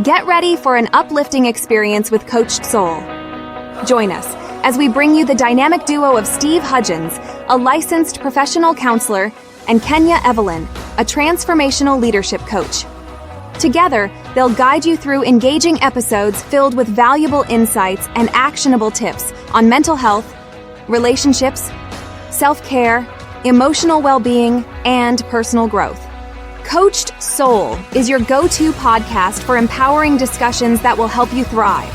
Get ready for an uplifting experience with Coached Soul. Join us as we bring you the dynamic duo of Steve Hudgens, a licensed professional counselor, and Kenya Evelyn, a transformational leadership coach. Together, they'll guide you through engaging episodes filled with valuable insights and actionable tips on mental health, relationships, self-care, emotional well-being, and personal growth. Coached Soul is your go-to podcast for empowering discussions that will help you thrive.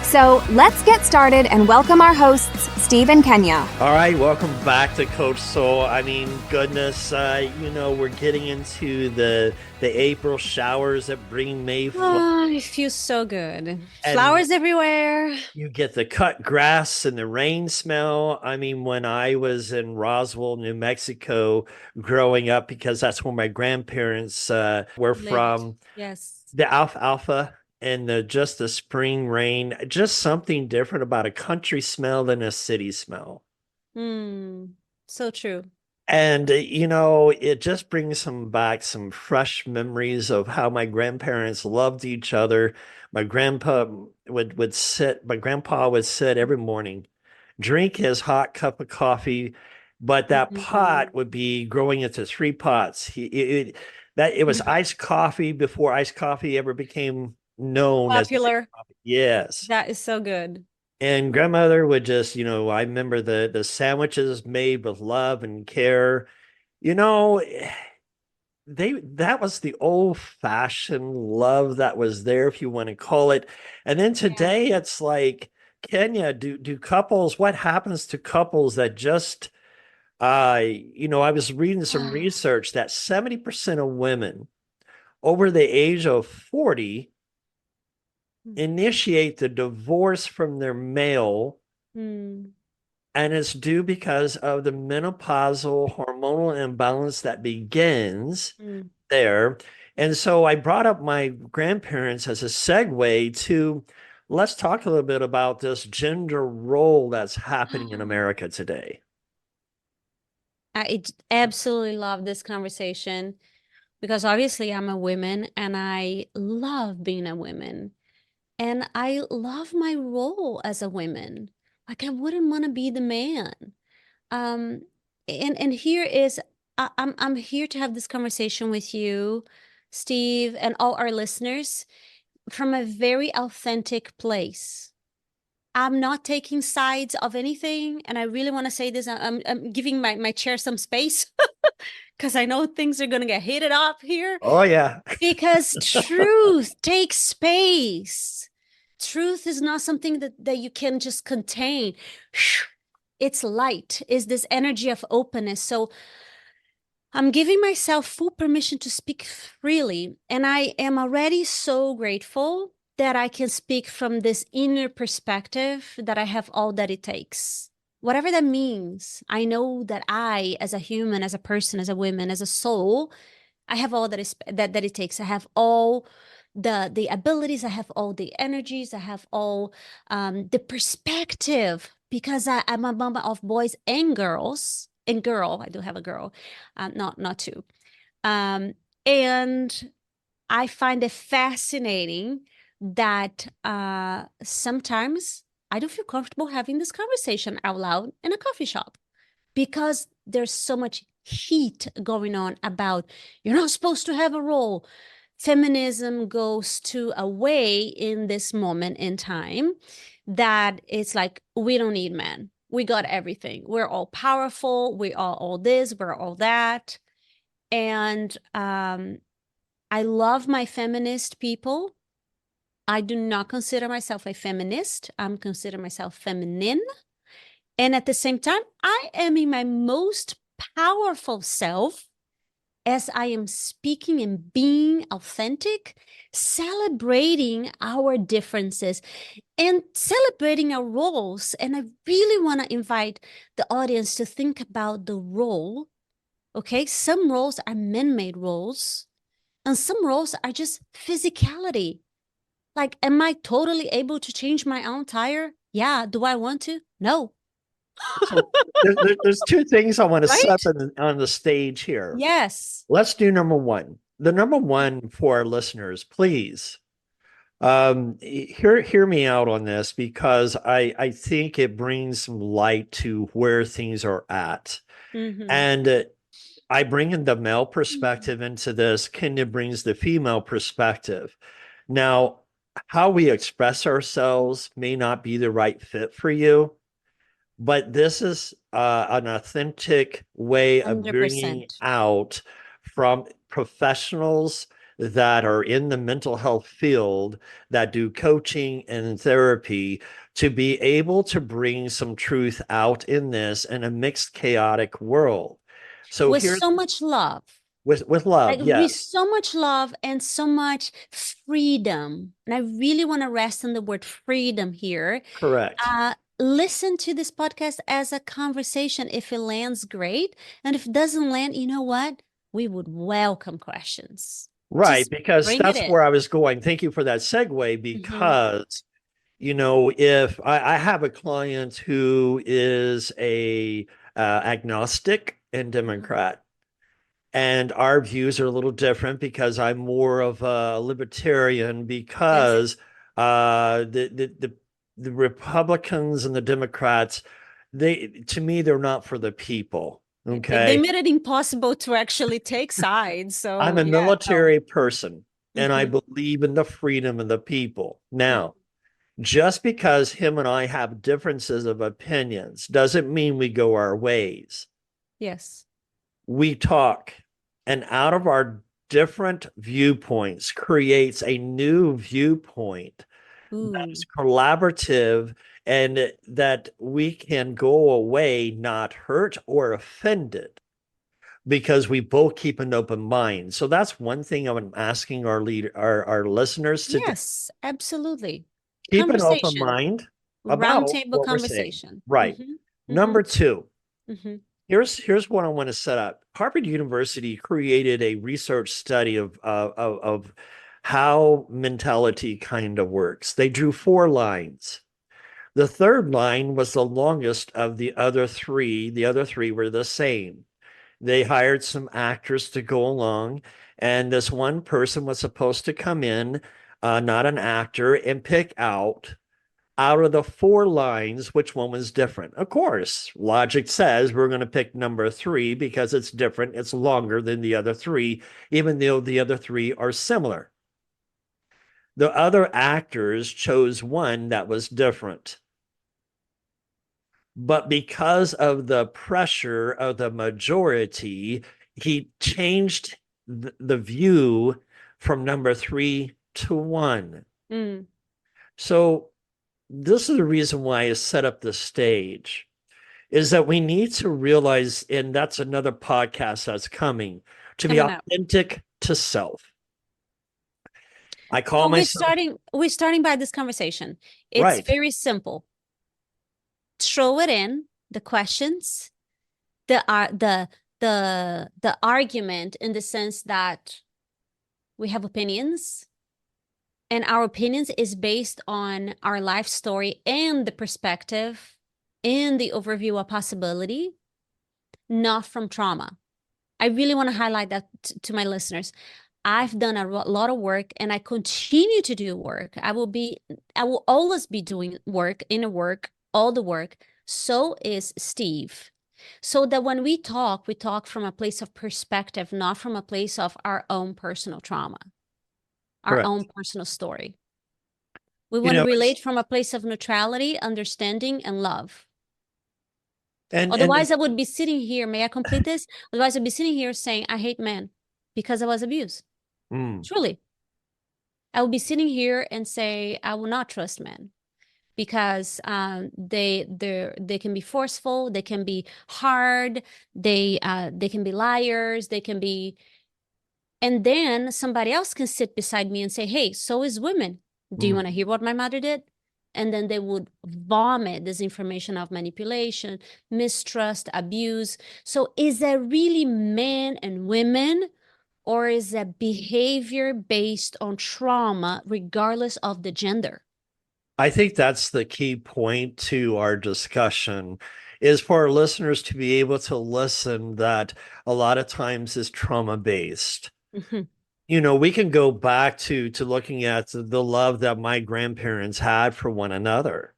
So let's get started and welcome our hosts, Steve and Kenya. All right, welcome back to Coached Soul. I mean, goodness, we're getting into the April showers that bring May. Oh, it feels so good. Flowers everywhere. You get the cut grass and the rain smell. I mean, when I was in Roswell, New Mexico, growing up, because that's where my grandparents were from. Yes. The alfalfa and just the spring rain, just something different about a country smell than a city smell. So true. And, it just brings some fresh memories of how my grandparents loved each other. My grandpa would sit every morning, drink his hot cup of coffee, but that pot would be growing into 3 pots. It was iced coffee before iced coffee ever became known popular. As coffee. Yes. That is so good. And grandmother would just, I remember the sandwiches made with love and care. That was the old-fashioned love that was there, if you want to call it. And then today it's like, Kenya, what happens to couples that just, I was reading some research that 70% of women over the age of 40 initiate the divorce from their male, and it's due because of the menopausal hormonal imbalance that begins there. And so I brought up my grandparents as a segue to let's talk a little bit about this gender role that's happening in America today. I absolutely love this conversation because obviously I'm a woman and I love being a woman. And I love my role as a woman. Like I wouldn't want to be the man. And here is I'm here to have this conversation with you, Steve, and all our listeners from a very authentic place. I'm not taking sides of anything, and I really want to say this. I'm giving my chair some space because I know things are gonna get heated up here. Oh yeah. Because truth takes space. Truth is not something that you can just contain. It's light, is this energy of openness. So I'm giving myself full permission to speak freely. And I am already so grateful that I can speak from this inner perspective, that I have all that it takes. Whatever that means, I know that I, as a human, as a person, as a woman, as a soul, I have all that it takes. I have all the abilities, I have all the energies, I have all the perspective, because I'm a mama of boys and girls. And girl, I do have a girl, not two. And I find it fascinating that sometimes I don't feel comfortable having this conversation out loud in a coffee shop because there's so much heat going on about you're not supposed to have a role. Feminism goes to a way in this moment in time that it's like, we don't need men. We got everything. We're all powerful. We are all this, we're all that. And I love my feminist people. I do not consider myself a feminist. I'm consider myself feminine. And at the same time, I am in my most powerful self as I am speaking and being authentic, celebrating our differences and celebrating our roles. And I really want to invite the audience to think about the role. Okay, some roles are man-made roles, and some roles are just physicality. Like, am I totally able to change my own tire? Yeah. Do I want to? No. So there's 2 things I want to Right? set on the stage here. Yes. Let's do number 1. The number 1 for our listeners, please Hear me out on this because I think it brings some light to where things are at. Mm-hmm. And I bring in the male perspective into this. Kenya brings the female perspective. Now, how we express ourselves may not be the right fit for you, but this is an authentic way of bringing 100%. out from professionals that are in the mental health field that do coaching and therapy to be able to bring some truth out in this in a mixed, chaotic world. So With here's so much love. with love, Like with yes, so much love and so much freedom. And I really want to rest on the word freedom here. correct. Listen to this podcast as a conversation. If it lands, great. And if it doesn't land, you know what? We would welcome questions. Right, Just because bring it that's in. where I was going. Thank you for that segue Mm-hmm. because if I have a client who is a agnostic and Democrat, and our views are a little different because I'm more of a libertarian Yes. because the Republicans and the Democrats, to me, they're not for the people. They Okay. made it impossible to actually take sides. I'm So a yeah, no. military person and I Mm-hmm. believe in the freedom of the people. Mm. Now, just because him and I have differences of opinions doesn't mean we go our ways. Yes. We talk, and out of our different viewpoints creates a new viewpoint that is Ooh. collaborative and that we can go away not hurt or offended because we both keep an open mind. So that's one thing I'm asking our listeners to do. Yes, absolutely. Keep an open Conversation, mind about roundtable what we're saying. conversation. Right. Mm-hmm. Mm-hmm. Number two, Mm-hmm. here's what I want to set up. Harvard University created a research study of how mentality kind of works. They drew 4 lines. The third line was the longest of the other three. The other three were the same. They hired some actors to go along, and this one person was supposed to come in, not an actor, and pick out of the 4 lines, which one was different? Of course, logic says we're going to pick number 3 because it's different. It's longer than the other 3, even though the other 3 are similar. The other actors chose one that was different. But because of the pressure of the majority, he changed the view from number 3 to 1. Mm. So this is the reason why I set up the stage is that we need to realize, and that's another podcast that's coming, to be Coming up. authentic to self. I call So myself we're starting by this conversation. It's right. very simple. Throw it in, the questions, the argument in the sense that we have opinions, and our opinions is based on our life story and the perspective and the overview of possibility, not from trauma. I really want to highlight that to my listeners. I've done a lot of work and I continue to do work. I will always be doing work, inner work, all the work. So is Steve. So that when we talk from a place of perspective, not from a place of our own personal trauma, our Correct. own personal story. We want to relate from a place of neutrality, understanding, and love. Otherwise, I would be sitting here. May I complete this? Otherwise, I'd be sitting here saying, I hate men because I was abused. Truly. I will be sitting here and say, I will not trust men because they can be forceful, they can be hard, they can be liars, they can be, and then somebody else can sit beside me and say, hey, so is women. Do you want to hear what my mother did? And then they would vomit this information of manipulation, mistrust, abuse. So is that really men and women, or is that behavior based on trauma, regardless of the gender? I think that's the key point to our discussion is for our listeners to be able to listen that a lot of times is trauma based. You know, we can go back to looking at the love that my grandparents had for one another.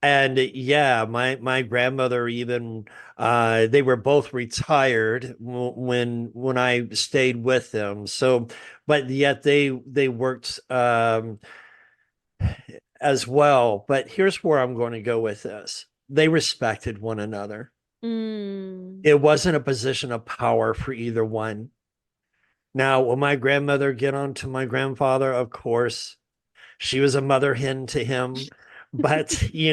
And yeah, my grandmother even they were both retired when I stayed with them. So, but yet they worked as well. But here's where I'm going to go with this. They respected one another. Mm. It wasn't a position of power for either one. Now, will my grandmother get on to my grandfather? Of course. She was a mother hen to him, but he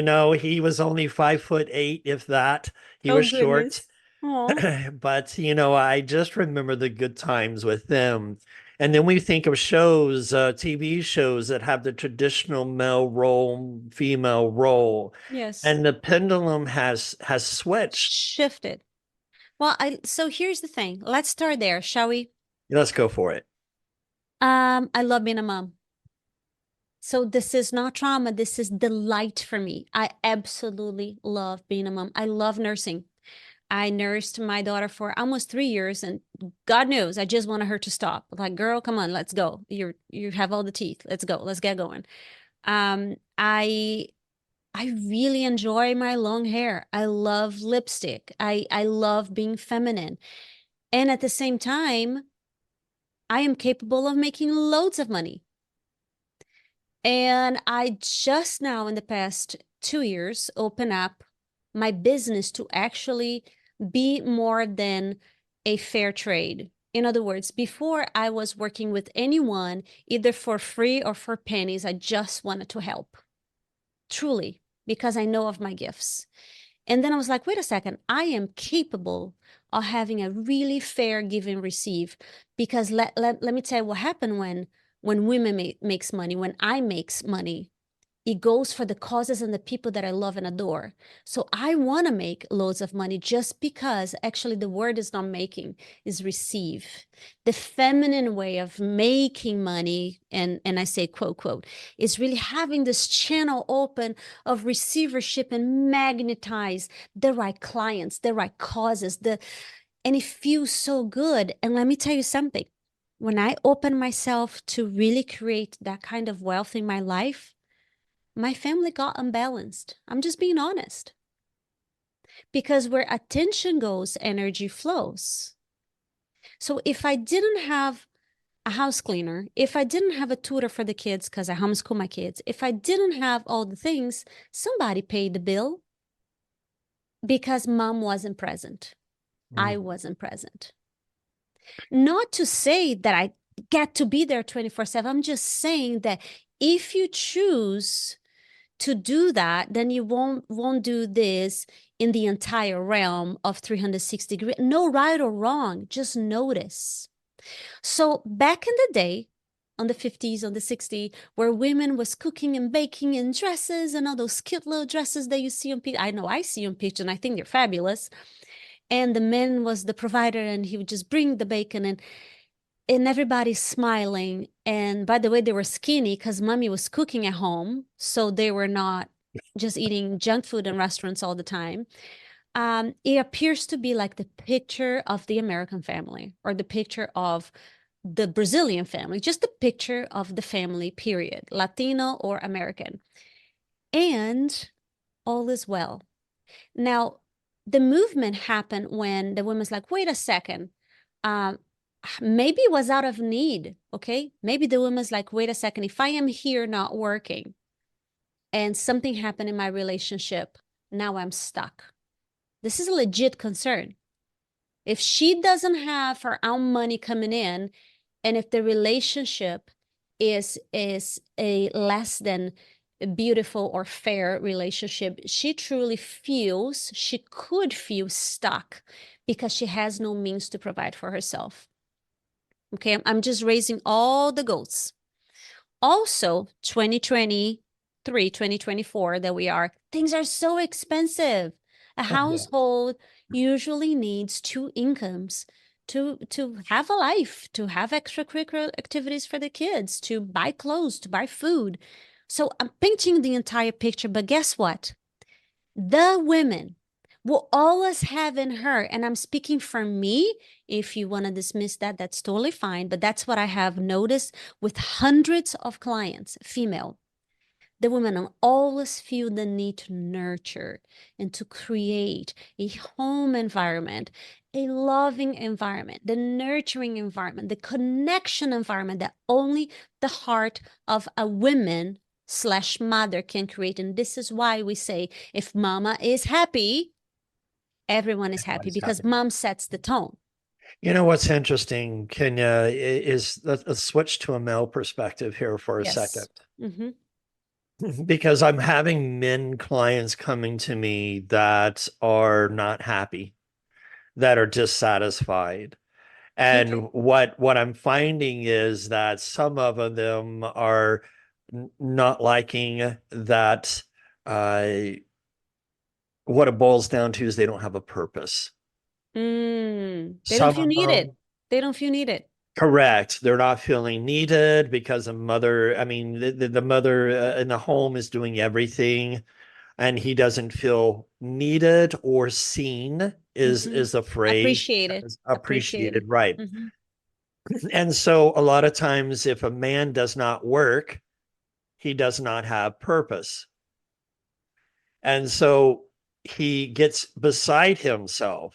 was only 5'8", if that. He Oh was short. goodness. Oh. But I just remember the good times with them. And then we think of shows, TV shows that have the traditional male role, female role, Yes. and the pendulum has switched. Shifted. Well, so here's the thing. Let's start there, shall we? Let's go for it. I love being a mom. So this is not trauma. This is delight for me. I absolutely love being a mom. I love nursing. I nursed my daughter for almost 3 years, and God knows I just wanted her to stop. Like, girl, come on, let's go. You have all the teeth. Let's go. Let's get going. Um, I I really enjoy my long hair. I love lipstick. I love being feminine. And at the same time, I am capable of making loads of money. And I just now, in the past 2 years, open up my business to actually be more than a fair trade. In other words, before I was working with anyone, either for free or for pennies, I just wanted to help, truly, because I know of my gifts. And then I was like, wait a second, I am capable of having a really fair give and receive. Because let me tell you what happened when women makes money, when I makes money, it goes for the causes and the people that I love and adore. So I want to make loads of money just because actually the word is not making, is receive. The feminine way of making money, and I say quote, quote, is really having this channel open of receivership and magnetize the right clients, the right causes, and it feels so good. And let me tell you something. When I open myself to really create that kind of wealth in my life, my family got unbalanced. I'm just being honest. Because where attention goes, energy flows. So if I didn't have a house cleaner, if I didn't have a tutor for the kids because I homeschool my kids, if I didn't have all the things, somebody paid the bill because mom wasn't present. I wasn't present. Not to say that I get to be there 24/7. I'm just saying that if you choose to do that, then you won't do this in the entire realm of 360 degrees. No right or wrong, just notice. So back in the day, on the 50s, on the 60s, where women was cooking and baking in dresses and all those cute little dresses that you see on pictures. I know I see on pictures and I think they're fabulous. And the man was the provider and he would just bring the bacon and everybody's smiling. And by the way, they were skinny because mommy was cooking at home. So they were not just eating junk food in restaurants all the time. It appears to be like the picture of the American family or the picture of the Brazilian family, just the picture of the family, period, Latino or American. And all is well. Now, the movement happened when the woman's like, wait a second, maybe it was out of need, okay? Maybe the woman's like, wait a second, if I am here not working and something happened in my relationship, now I'm stuck. This is a legit concern. If she doesn't have her own money coming in, and if the relationship is a less than beautiful or fair relationship, she truly feels, she could feel stuck because she has no means to provide for herself. Okay, I'm just raising all the goats. Also, 2023, 2024 that we are, things are so expensive. A household usually needs two incomes to have a life, to have extracurricular activities for the kids, to buy clothes, to buy food. So I'm painting the entire picture, but guess what? The women will always have in her, and I'm speaking for me. If you want to dismiss that, that's totally fine. But that's what I have noticed with hundreds of clients, female. The women always feel the need to nurture and to create a home environment, a loving environment, the nurturing environment, the connection environment that only the heart of a woman slash mother can create. And this is why we say, if mama is happy, everyone is happy, Everybody's because happy. mom sets the tone. You know what's interesting, Kenya, is let's switch to a male perspective here for a second. Mm-hmm. Because I'm having men clients coming to me that are not happy, that are dissatisfied. And Okay. what I'm finding is that some of them are not liking that what it boils down to is they don't have a purpose. They don't Some feel of needed. them, They don't feel needed. correct, they're not feeling needed because the mother, I mean, the mother in the home is doing everything, and he doesn't feel needed or seen Mm-hmm. is the phrase, Appreciated. is Appreciated. appreciated, right? Mm-hmm. And so a lot of times if a man does not work, he does not have purpose. And so he gets beside himself.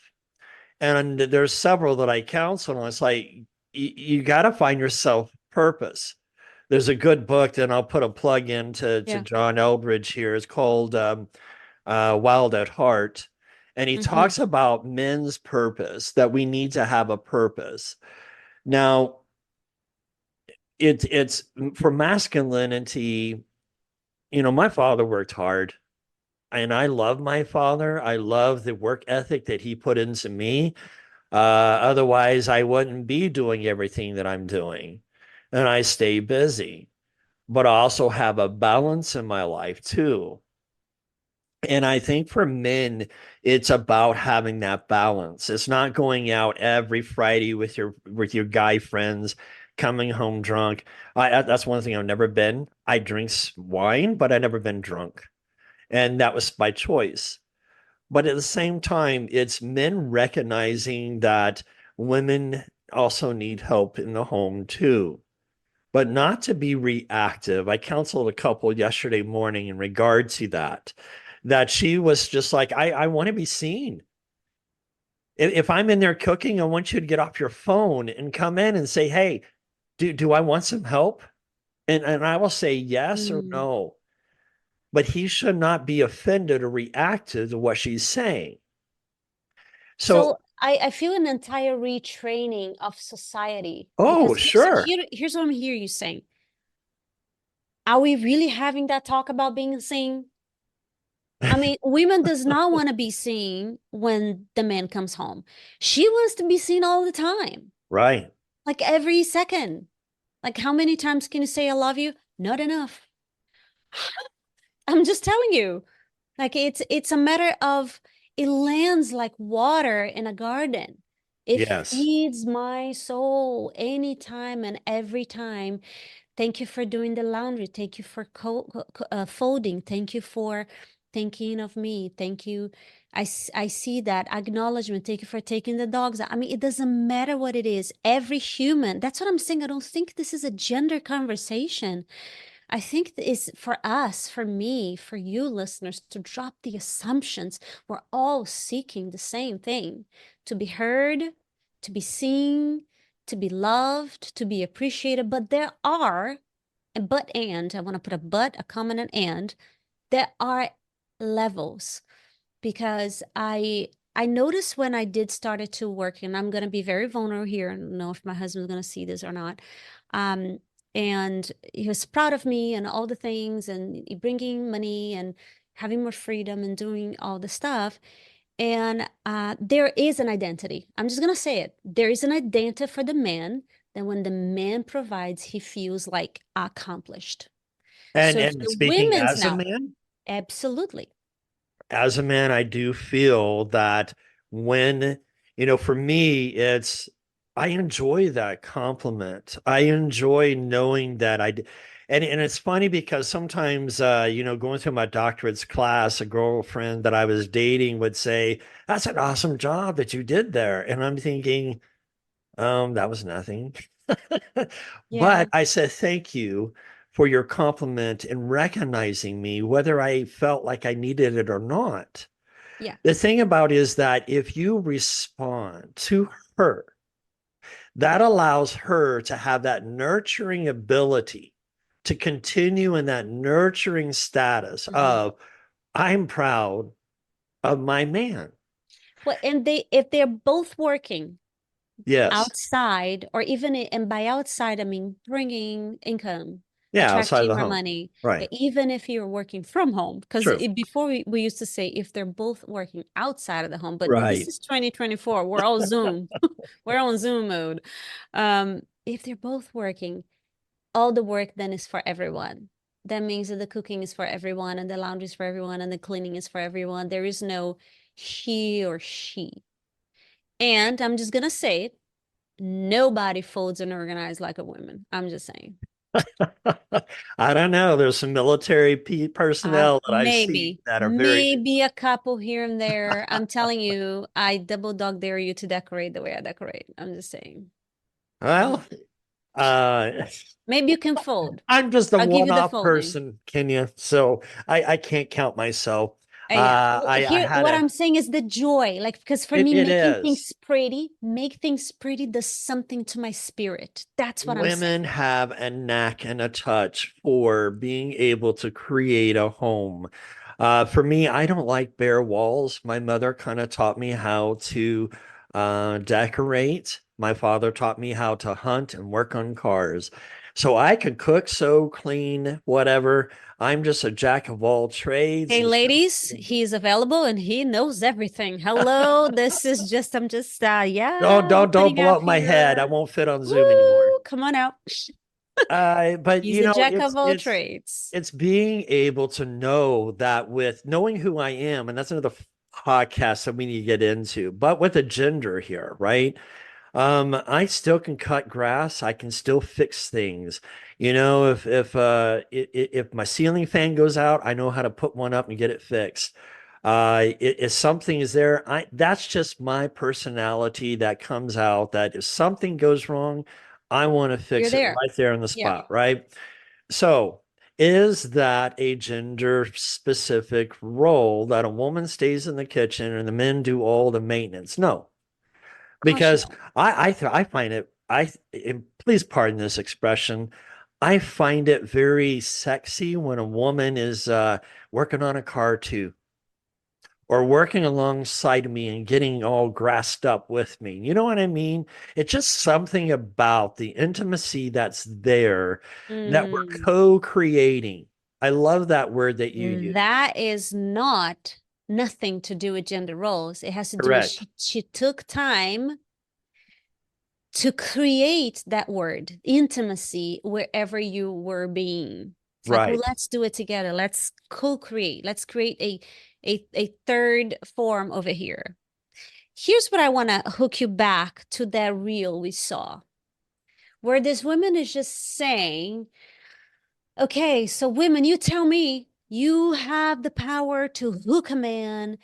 And there's several that I counsel, and it's like, you got to find yourself purpose. There's a good book, and I'll put a plug into to Yeah. John Eldridge here. It's called Wild at Heart. And he Mm-hmm. talks about men's purpose, that we need to have a purpose. Now, it's for masculinity. You know, my father worked hard, and I love my father. I love the work ethic that he put into me. Otherwise, I wouldn't be doing everything that I'm doing. And I stay busy, but I also have a balance in my life too. And I think for men, it's about having that balance. It's not going out every Friday with your guy friends, coming home drunk. That's one thing I've never been. I drink wine, but I never been drunk, and that was by choice. But at the same time, it's men recognizing that women also need help in the home too, but not to be reactive. I counseled a couple yesterday morning in regard to that she was just like, I want to be seen. If I'm in there cooking, I want you to get off your phone and come in and say, hey, do I want some help? And I will say yes or Mm. no. But he should not be offended or reactive to what she's saying. So So, I feel an entire retraining of society, oh, because sure. here's what I'm hearing you saying. Are we really having that talk about being seen? I mean, women does not want to be seen when the man comes home. She wants to be seen all the time, Right. like every second. Like, how many times can you say I love you? Not enough. I'm just telling you. Like, it's a matter of, it lands like water in a garden. It Yes. feeds my soul anytime and every time. Thank you for doing the laundry. Thank you for folding. Thank you for thinking of me. Thank you. I see that acknowledgement. Thank you for taking the dogs out. I mean, it doesn't matter what it is. Every human, that's what I'm saying. I don't think this is a gender conversation. I think it's for us, for me, for you listeners, to drop the assumptions. We're all seeking the same thing: to be heard, to be seen, to be loved, to be appreciated. But there are, and I want to put a but, a comma, and there are levels, because I noticed when I did started to work, and I'm going to be very vulnerable here. I don't know if my husband's going to see this or not. Um, and he was proud of me and all the things, and bringing money and having more freedom and doing all the stuff. And there is an identity. I'm just going to say it. There is an identity for the man that when the man provides, he feels like accomplished. So to And the speaking women's now, absolutely. as a man, I do feel that when, for me, I enjoy that compliment. I enjoy knowing that And it's funny because sometimes, going through my doctorate's class, a girlfriend that I was dating would say, "That's an awesome job that you did there." And I'm thinking, that was nothing. Yeah. But I said, "Thank you for your compliment and recognizing me, whether I felt like I needed it or not." Yeah. The thing about is that if you respond to her, that allows her to have that nurturing ability to continue in that nurturing status Mhm. of, I'm proud of my man. Well, and if they're both working Yes. outside, or even, and by outside, I mean bringing income, Yeah, outside of attracting the more home. money, Right. even if you're working from home, because True. before we used to say if they're both working outside of the home, but this Right. is 2024. We're all Zoom. We're on Zoom mode. If they're both working, all the work then is for everyone. That means that the cooking is for everyone, and the laundry is for everyone, and the cleaning is for everyone. There is no he or she. And I'm just gonna say it, nobody folds and organized like a woman. I'm just saying. I don't know. There's some military personnel that I see Maybe, that are very, maybe a couple here and there. I'm telling you, I double dog dare you to decorate the way I decorate. I'm just saying. well, uh, Maybe you can fold. I'm just a I'll give you the one-off folding. person, Kenya. So I can't count myself. Yeah. I Here, had what I'm saying is the joy. Like, because for me, it making is. things pretty, make things pretty does something to my spirit. That's what I'm Women saying. have a knack and a touch for being able to create a home. For me, I don't like bare walls. My mother kind of taught me how to decorate. My father taught me how to hunt and work on cars. So I could cook, sew, clean, whatever. I'm just a jack of all trades. Hey, And ladies, he's available and he knows everything. Hello, this is just, I'm just, yeah, don't opening blow up up my head. I here. won't fit on Zoom anymore. Woo, come on out. But He's a jack of it's all trades. it's being able to know that with knowing who I am, and that's another podcast that we need to get into, but with a gender here, right? I still can cut grass. I can still fix things. If my ceiling fan goes out, I know how to put one up and get it fixed. If something is there, that's just my personality that comes out. That if something goes wrong, I want to You're fix it there. right there on the Yeah. spot, right? So, is that a gender specific role that a woman stays in the kitchen and the men do all the maintenance? No, Gosh, because no. I find it and please pardon this expression. I find it very sexy when a woman is working on a car too, or working alongside me and getting all grassed up with me. You know what I mean? It's just something about the intimacy that's there that we're Mm, co-creating. I love that word that you use. that is not nothing to do with gender roles. It has to do with Correct. she took time to create that word, intimacy, wherever you were being. It's like, well, Right. let's do it together. Let's co-create. Let's create a third form over here. Here's what I want to hook you back to that reel we saw, where this woman is just saying, okay, so women, you tell me you have the power to hook a man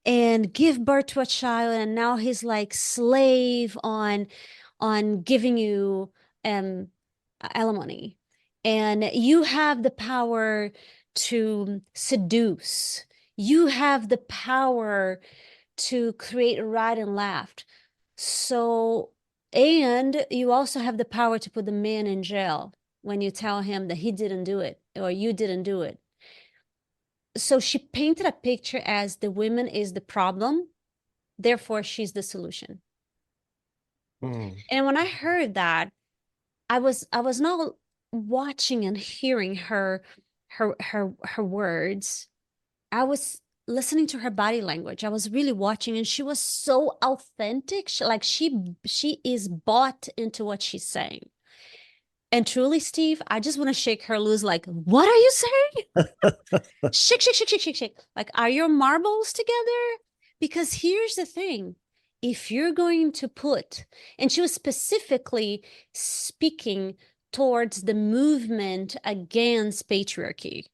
and give birth to a child, and now he's like slave on giving you alimony, and you have the power to seduce, you have the power to create right and left, so, and you also have the power to put the man in jail when you tell him that he didn't do it or you didn't do it. So she painted a picture as the woman is the problem, therefore she's the solution. Mm. And when I heard that, I was not watching and hearing her words. I was listening to her body language. I was really watching, and she was so authentic. She is bought into what she's saying. And truly, Steve, I just want to shake her loose. Like, what are you saying? Shake, shake, shake, shake, shake, shake. Like, are your marbles together? Because here's the thing. If you're going to put, and she was specifically speaking towards the movement against patriarchy.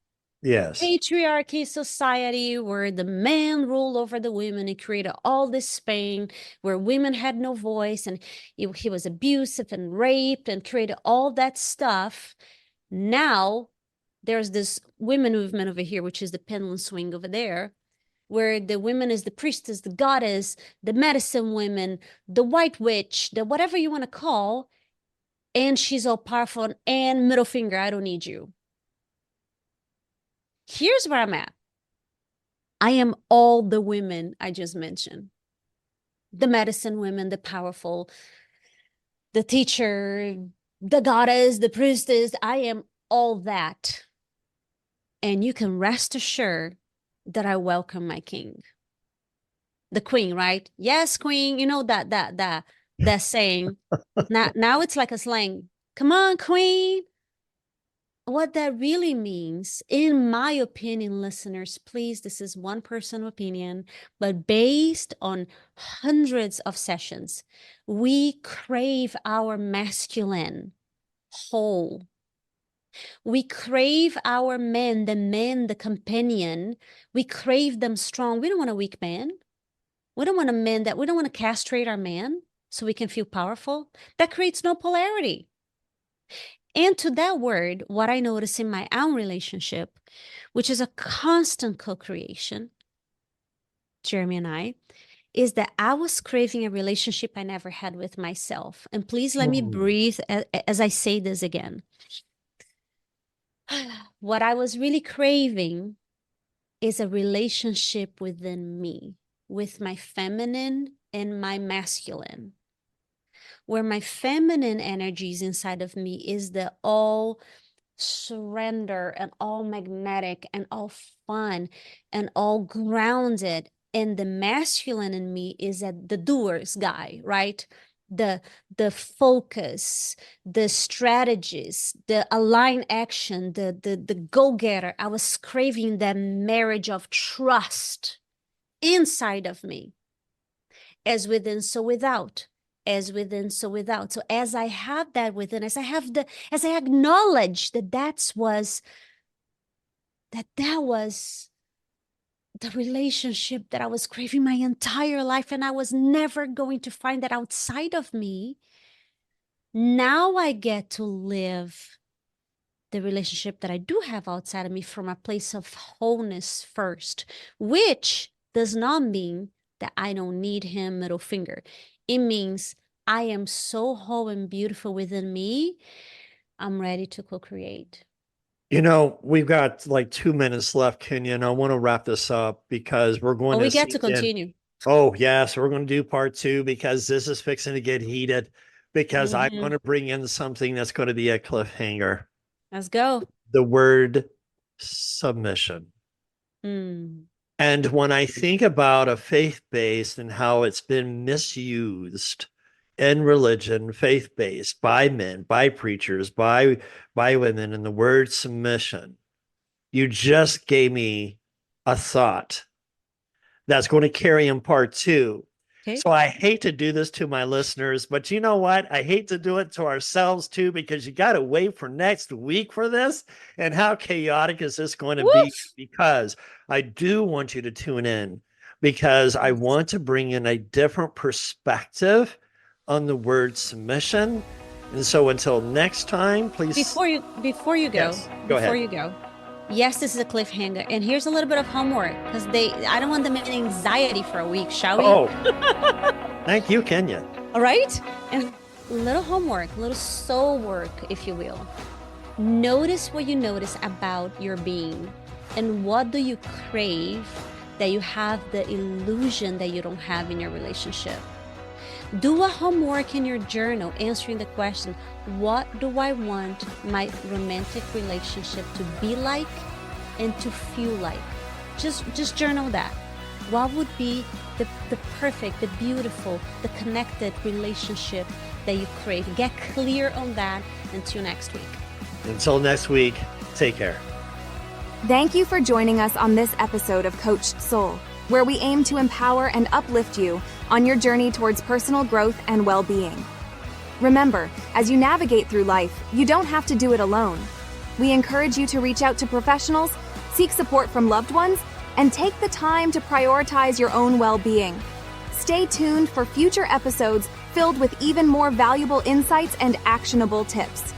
Yes. Patriarchy society where the man ruled over the women and created all this pain, where women had no voice, and he was abusive and raped and created all that stuff. Now there's this women movement over here, which is the pendulum swing over there, where the women is the priestess, the goddess, the medicine women, the white witch, the whatever you want to call, and she's all powerful and middle finger, I don't need you. Here's where I'm at. I am all the women I just mentioned. The medicine women, the powerful, the teacher, the goddess, the priestess. I am all that. And you can rest assured that I welcome my king. The queen, right? Yes, queen. You know that saying. Now it's like a slang. Come on, queen. What that really means, in my opinion, listeners, please, this is one personal opinion, but based on hundreds of sessions, we crave our masculine whole. We crave our men, the companion. We crave them strong. We don't want a weak man. We don't want a man we don't want to castrate our man so we can feel powerful. That creates no polarity. And to that word, what I notice in my own relationship, which is a constant co-creation, Jeremy and I, is that I was craving a relationship I never had with myself. And please let me breathe as I say this again. What I was really craving is a relationship within me, with my feminine and my masculine, where my feminine energies inside of me is the all surrender and all magnetic and all fun and all grounded. And the masculine in me is the doers guy, right? The focus, the strategies, the aligned action, the go-getter. I was craving that marriage of trust inside of me. As within, so without. As within, so without. So as I have that within, as I acknowledge that was the relationship that I was craving my entire life, and I was never going to find that outside of me. Now I get to live the relationship that I do have outside of me from a place of wholeness first, which does not mean that I don't need him, middle finger. It means I am so whole and beautiful within me. I'm ready to co-create. You know, we've got like 2 minutes left, Kenya, and I want to wrap this up because we're going to we get to continue. Oh, yeah. So we're going to do part 2 because this is fixing to get heated because I'm going to bring in something that's going to be a cliffhanger. Let's go. The word submission. And when I think about a faith-based and how it's been misused in religion, faith-based, by men, by preachers, by women, and the word submission, you just gave me a thought that's going to carry in part 2. Okay. So I hate to do this to my listeners, but you know what? I hate to do it to ourselves too, because you got to wait for next week for this. And how chaotic is this going to be? Because I do want you to tune in, because I want to bring in a different perspective on the word submission. And so until next time, please. Before you go, yes, go ahead. Before you go. Yes, this is a cliffhanger, and here's a little bit of homework because I don't want them in anxiety for a week, shall we? Oh, thank you, Kenya. All right, and a little homework, a little soul work, if you will. Notice what you notice about your being, and what do you crave that you have the illusion that you don't have in your relationship. Do a homework in your journal answering the question, what do I want my romantic relationship to be like and to feel like? Just journal that. What would be the perfect, the beautiful, the connected relationship that you crave? Get clear on that until next week. Until next week, take care. Thank you for joining us on this episode of Coached Soul, where we aim to empower and uplift you on your journey towards personal growth and well-being. Remember, As you navigate through life, you don't have to do it alone. We encourage you to reach out to professionals, seek support from loved ones, and take the time to prioritize your own well-being. Stay tuned for future episodes filled with even more valuable insights and actionable tips.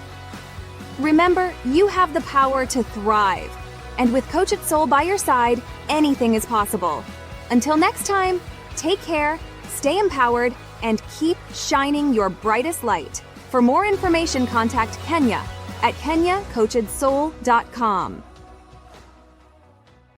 Remember, you have the power to thrive. And with Coach It Soul by your side, anything is possible. Until next time, take care, stay empowered, and keep shining your brightest light. For more information, contact Kenya at kenyacoachedsoul.com.